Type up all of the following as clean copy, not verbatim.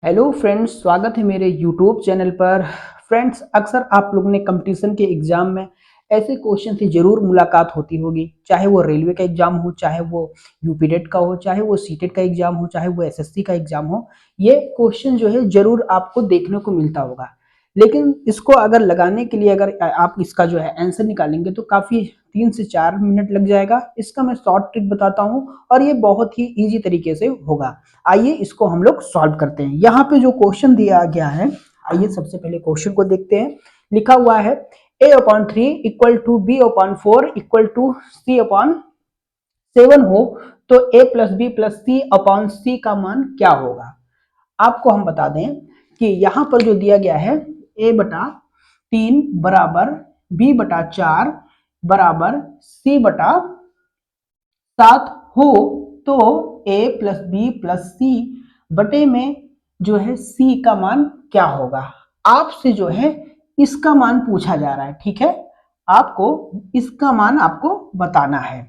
Hello friends, स्वागत है मेरे यूट्यूब चैनल पर। फ्रेंड्स, अक्सर आप लोगों ने कंपटीशन के एग्जाम में ऐसे क्वेश्चन से जरूर मुलाकात होती होगी, चाहे वो रेलवे का एग्जाम हो, चाहे वो यूपीटेट का हो, चाहे वो सीटेट का एग्जाम हो, चाहे वो एसएससी का एग्जाम हो। ये क्वेश्चन जो है जरूर आपको देखने को मिलता होगा। लेकिन इसको अगर लगाने के लिए अगर आप इसका जो है आंसर निकालेंगे तो काफी 3 से 4 मिनट लग जाएगा। इसका मैं शॉर्ट ट्रिक बताता हूँ और ये बहुत ही इजी तरीके से होगा। आइए इसको हम लोग सॉल्व करते हैं। यहाँ पे जो क्वेश्चन दिया गया है, आइए सबसे पहले क्वेश्चन को देखते हैं। लिखा हुआ है a/3 equal to b/4 equal to c/7 हो तो a plus B plus c/c का मान क्या होगा। आपको हम बता दें कि यहाँ पर जो दिया गया है a/3 बराबर b/4 बराबर c/7 हो तो a प्लस बी प्लस सी बटे में जो है c का मान क्या होगा। आपसे जो है इसका मान पूछा जा रहा है, ठीक है। आपको इसका मान आपको बताना है,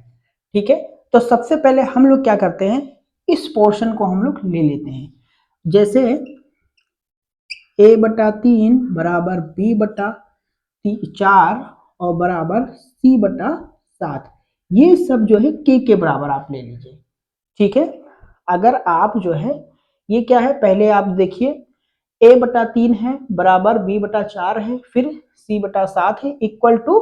ठीक है। तो सबसे पहले हम लोग क्या करते हैं, इस पोर्शन को हम लोग ले लेते हैं। जैसे a/3 बराबर b/4 और बराबर c/7, ये सब जो है के बराबर आप ले लीजिए, ठीक है। अगर आप जो है ये क्या है, पहले आप देखिए a/3 है बराबर b/4 है फिर c/7 है इक्वल टू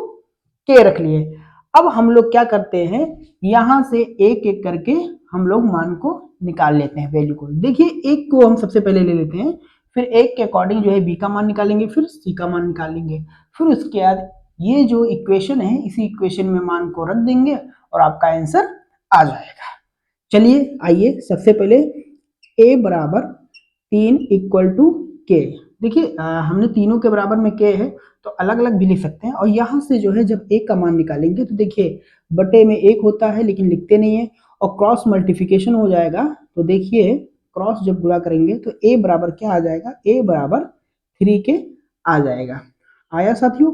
के रख लिए। अब हम लोग क्या करते हैं, यहां से एक एक करके हम लोग मान को निकाल लेते हैं, वैल्यू को। देखिए एक को हम सबसे पहले ले लेते हैं, फिर एक के अकॉर्डिंग जो है बी का मान निकालेंगे, फिर सी का मान निकालेंगे, फिर उसके बाद ये जो इक्वेशन है इसी इक्वेशन में मान को रख देंगे और आपका आंसर आ जाएगा। चलिए आइए सबसे पहले a बराबर 3 इक्वल टू के। देखिए हमने तीनों के बराबर में के है तो अलग अलग भी लिख सकते हैं। और यहाँ से जो है जब एक का मान निकालेंगे तो देखिए बटे में एक होता है लेकिन लिखते नहीं है, और क्रॉस मल्टीप्लिकेशन हो जाएगा तो देखिए क्रॉस जब गुणा करेंगे तो a बराबर क्या आ जाएगा, a बराबर 3 के आ जाएगा। आया साथियों।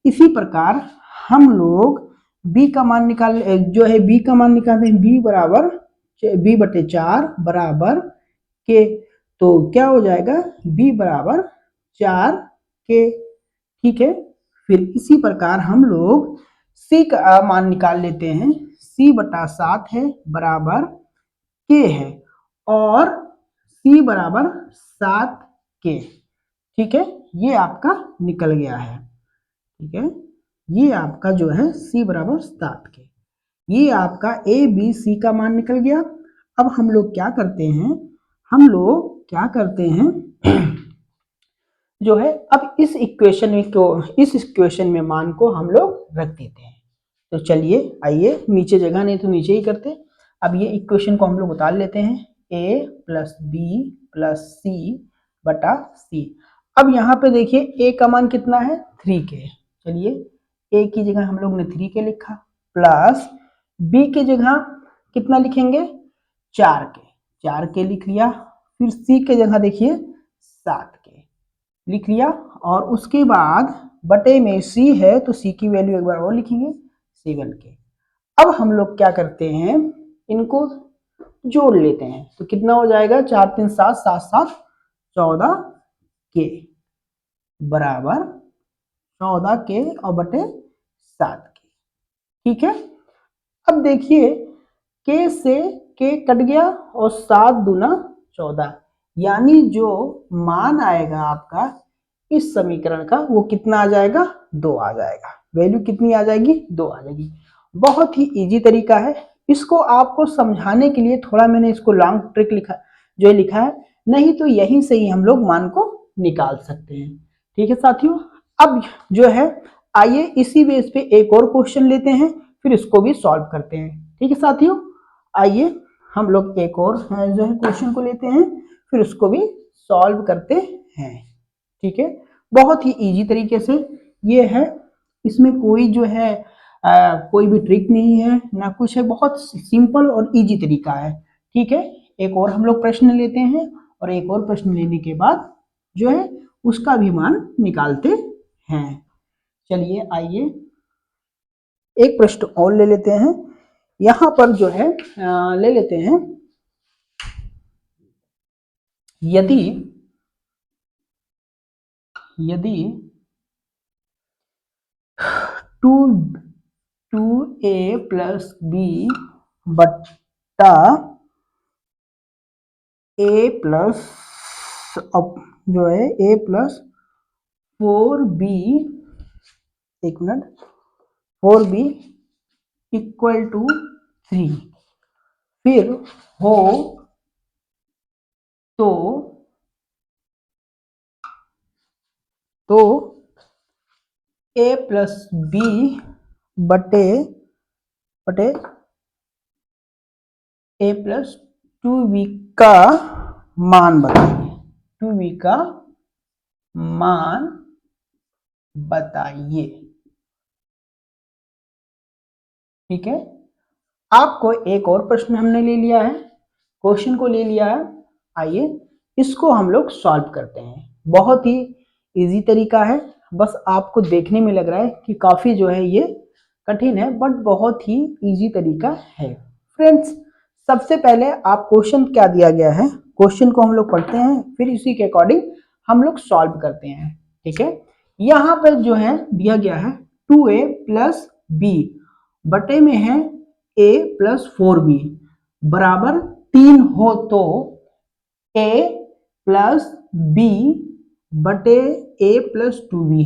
इसी प्रकार हम लोग b का मान निकाल जो है b का मान निकालते हैं, b बराबर b/4 बराबर के, तो क्या हो जाएगा b बराबर 4 के, ठीक है। फिर इसी प्रकार हम लोग c का मान निकाल लेते हैं, c/7 है बराबर के है और c बराबर 7 के, ठीक है। ये आपका निकल गया है, ठीक है। ये आपका जो है c बराबर 7 के, ये आपका a b c का मान निकल गया। अब हम लोग क्या करते हैं, हम लोग क्या करते हैं जो है अब इस इक्वेशन में मान को हम लोग रख देते हैं। तो चलिए आइए, नीचे जगह नहीं तो नीचे ही करते। अब ये इक्वेशन को हम लोग उतार लेते हैं, a प्लस बी प्लस सी बटा सी। अब यहाँ पे देखिए a का मान कितना है, 3 के। चलिए a की जगह हम लोग ने 3 के लिखा, प्लस b की जगह कितना लिखेंगे, 4 के लिख लिया। फिर c के जगह देखिए 7 के लिख लिया, और उसके बाद बटे में c है तो c की वैल्यू एक बार और लिखेंगे 7 के। अब हम लोग क्या करते हैं, इनको जोड़ लेते हैं तो कितना हो जाएगा, 4 3 7 7 7 14 के बराबर 14 के और बटे 7 के, ठीक है। अब देखिए के से के कट गया और 7 दूना 14, यानी जो मान आएगा आपका इस समीकरण का वो कितना आ जाएगा, 2 आ जाएगा। वैल्यू कितनी आ जाएगी, 2 आ जाएगी। बहुत ही इजी तरीका है। इसको आपको समझाने के लिए थोड़ा मैंने इसको लॉन्ग ट्रिक लिखा है, नहीं तो यहीं से ही हम लोग मान को निकाल सकते हैं, ठीक है साथियों। अब जो है आइए इसी बेस पे एक और क्वेश्चन लेते हैं, फिर इसको भी सॉल्व करते हैं, ठीक है साथियों। आइए हम लोग एक और जो है क्वेश्चन को लेते हैं, फिर उसको भी सॉल्व करते हैं, ठीक है। बहुत ही इजी तरीके से ये है, इसमें कोई जो है कोई भी ट्रिक नहीं है ना कुछ है, बहुत सिंपल और इजी तरीका है, ठीक है। एक और हम लोग प्रश्न लेते हैं और एक और प्रश्न लेने के बाद जो है उसका भी मान निकालते हैं। चलिए आइए एक प्रश्न और ले लेते हैं। यहां पर जो है ले लेते हैं, यदि यदि two two a plus b बट्टा ए प्लस जो है ए प्लस 4b, एक मिनट, 4b इक्वल टू 3, फिर हो तो a प्लस बी बटे बटे a प्लस 2b का मान बताइए, 2b का मान बताइए। ठीक है, आपको एक और प्रश्न हमने ले लिया है, क्वेश्चन को ले लिया है। आइए इसको हम लोग सॉल्व करते हैं। बहुत ही इजी तरीका है, बस आपको देखने में लग रहा है कि काफी जो है ये कठिन है, बट बहुत ही इजी तरीका है। फ्रेंड्स, सबसे पहले आप क्वेश्चन क्या दिया गया है, क्वेश्चन को हम लोग पढ़ते हैं, फिर इसी के अकॉर्डिंग हम लोग सॉल्व करते हैं। ठीक है, यहाँ पर जो है दिया गया है 2a प्लस बी बटे में है a प्लस 4b बराबर 3 हो तो a प्लस बी बटे a प्लस 2b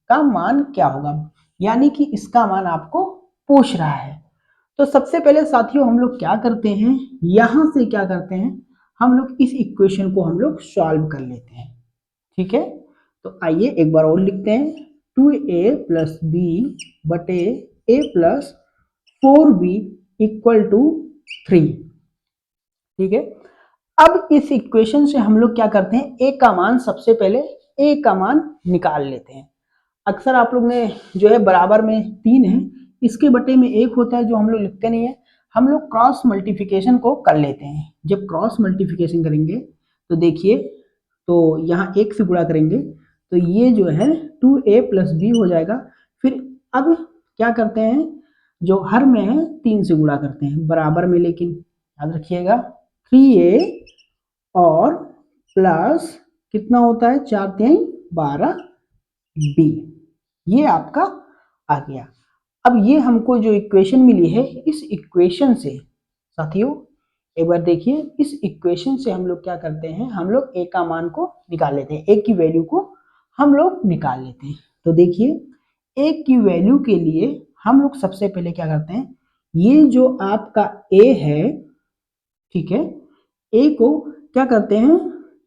का मान क्या होगा, यानी कि इसका मान आपको पूछ रहा है। तो सबसे पहले साथियों हम लोग क्या करते हैं, यहां से क्या करते हैं, हम लोग इस इक्वेशन को हम लोग सॉल्व कर लेते हैं। ठीक है, तो आइए एक बार और लिखते हैं, 2a प्लस बी बटे a plus 4b equal to 3। ठीक है, अब इस इक्वेशन से हम लोग क्या करते हैं, a का मान सबसे पहले a का मान निकाल लेते हैं। अक्सर आप लोग ने जो है बराबर में 3 है, इसके बटे में 1 होता है जो हम लोग लिखते नहीं है, हम लोग क्रॉस मल्टीप्लिकेशन को कर लेते हैं। जब क्रॉस मल्टीप्लिकेशन करेंगे तो देखिए, तो यहाँ 1 से गुणा करेंगे तो ये जो है 2a प्लस बी हो जाएगा। फिर अब क्या करते हैं, जो हर में है 3 से गुणा करते हैं बराबर में, लेकिन याद रखिएगा 3a और प्लस कितना होता है, 4 3 12 b, ये आपका आ गया। अब ये हमको जो इक्वेशन मिली है, इस इक्वेशन से साथियों एक बार देखिए, इस इक्वेशन से हम लोग क्या करते हैं, हम लोग a का मान को निकाल लेते हैं, a की वैल्यू को हम लोग निकाल लेते हैं। तो देखिए a की वैल्यू के लिए हम लोग सबसे पहले क्या करते हैं, ये जो आपका a है, ठीक है, a को क्या करते हैं,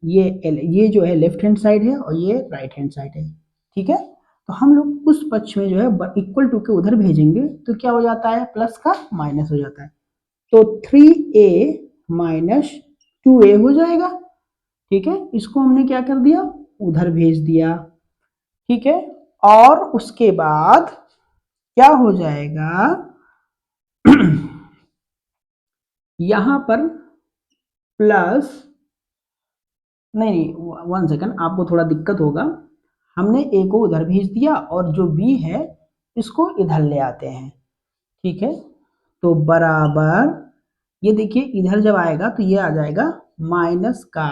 ये जो है लेफ्ट हैंड साइड है और ये राइट हैंड साइड है। ठीक है, तो हम लोग उस पक्ष में जो है इक्वल टू के उधर भेजेंगे तो क्या हो जाता है, प्लस का माइनस हो जाता है, तो 3a माइनस 2a हो जाएगा। ठीक है, इसको हमने क्या कर दिया, उधर भेज दिया। ठीक है, और उसके बाद क्या हो जाएगा यहां पर प्लस, नहीं 1 सेकंड, आपको थोड़ा दिक्कत होगा, हमने a को उधर भेज दिया और जो b है इसको इधर ले आते हैं। ठीक है, तो बराबर ये देखिए इधर जब आएगा तो ये आ जाएगा माइनस का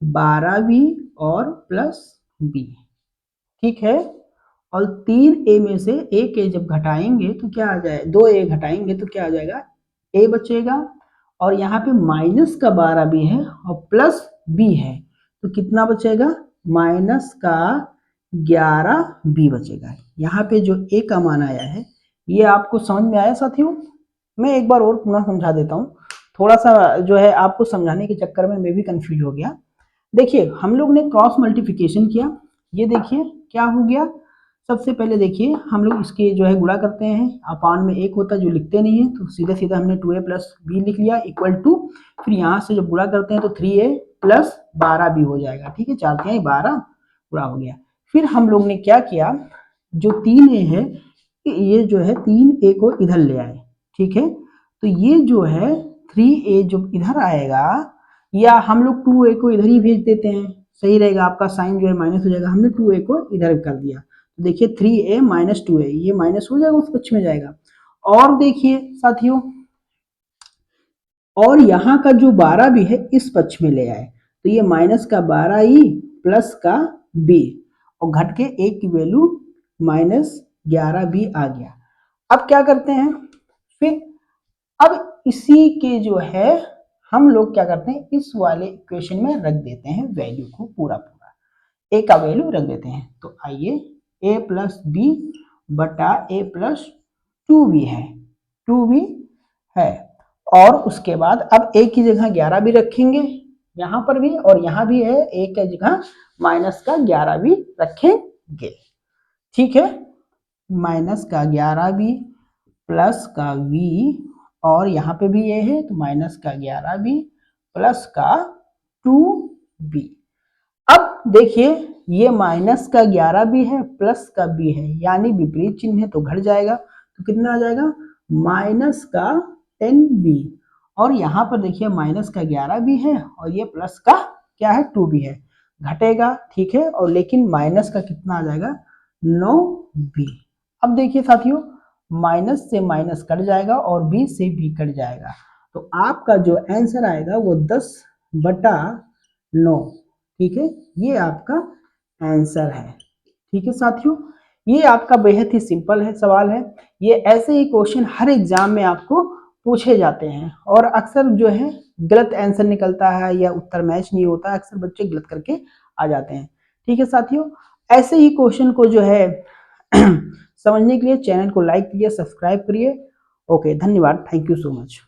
12b और प्लस b। ठीक है, और 3a में से एक a जब घटाएंगे तो क्या आ जाए, 2a घटाएंगे तो क्या आ जाएगा, a बचेगा, और यहाँ पे माइनस का 12b है और प्लस b है, तो कितना बचेगा, माइनस का 11b बचेगा। यहाँ पे जो a का मान आया है, ये आपको समझ में आया साथियों? मैं एक बार और पुनः समझा देता हूँ, थोड़ा सा जो है आपको समझाने के चक्कर में मैं भी कंफ्यूज हो गया। देखिए हम लोग ने क्रॉस मल्टीप्लिकेशन किया, ये देखिए क्या हो गया, सबसे पहले देखिए हम लोग इसके जो है गुणा करते हैं, अपान में 1 होता है जो लिखते नहीं है, तो सीधे सीधा हमने 2a प्लस बी लिख लिया इक्वल टू, फिर यहाँ से जब गुणा करते हैं तो 3a प्लस 12b हो जाएगा। ठीक है, 4 3 12 पूरा हो गया। फिर हम लोग ने क्या किया, जो 3a है ये जो है 3a को इधर ले आए। ठीक है, तो ये जो है 3a जो इधर आएगा, या हम लोग 2a को इधर ही भेज देते हैं, सही रहेगा, आपका साइन जो है माइनस हो जाएगा, हमने 2a को इधर कर दिया, तो देखिए 3a माइनस 2a, ये माइनस हो जाएगा, उस पक्ष में जाएगा। और देखिए साथियों, और यहाँ का जो 12 भी है इस पक्ष में ले आए, तो ये माइनस का 12e प्लस का b, और घट के a की वैल्यू -11 भी आ गया। अब क्या करते हैं फिर, अब इसी के जो है हम लोग क्या करते हैं, इस वाले इक्वेशन में रख देते हैं वैल्यू को, पूरा पूरा a का वैल्यू रख देते हैं। तो आइए a प्लस बी बटा a प्लस 2b है, 2b है। और उसके बाद अब a की जगह 11 भी रखेंगे, यहाँ पर भी और यहाँ भी है, a की जगह -11 भी रखेंगे। ठीक है, -11 भी प्लस का v, और यहाँ पे भी ये है तो -11 भी प्लस का 2b। अब देखिए ये -11 भी है प्लस का b है, यानी विपरीत चिन्ह है तो घट जाएगा, तो कितना आ जाएगा -10b। और यहाँ पर देखिए -11 भी है और ये प्लस का क्या है 2b है, घटेगा ठीक है, और लेकिन माइनस का कितना आ जाएगा 9b। अब देखिए साथियों माइनस से माइनस कट जाएगा और b से b कट जाएगा, तो आपका जो आंसर आएगा वो 10/9। ठीक है, ये आपका आंसर है। ठीक है साथियों, ये आपका बेहद ही सिंपल है सवाल है। ये ऐसे ही क्वेश्चन हर एग्जाम में आपको पूछे जाते हैं और अक्सर जो है गलत आंसर निकलता है या उत्तर मैच नहीं होता, अक्सर बच्चे गलत करके आ जाते हैं। ठीक है साथियों, ऐसे ही क्वेश्चन को जो है समझने के लिए चैनल को लाइक कीजिए, सब्सक्राइब करिए। ओके, धन्यवाद, थैंक यू सो मच।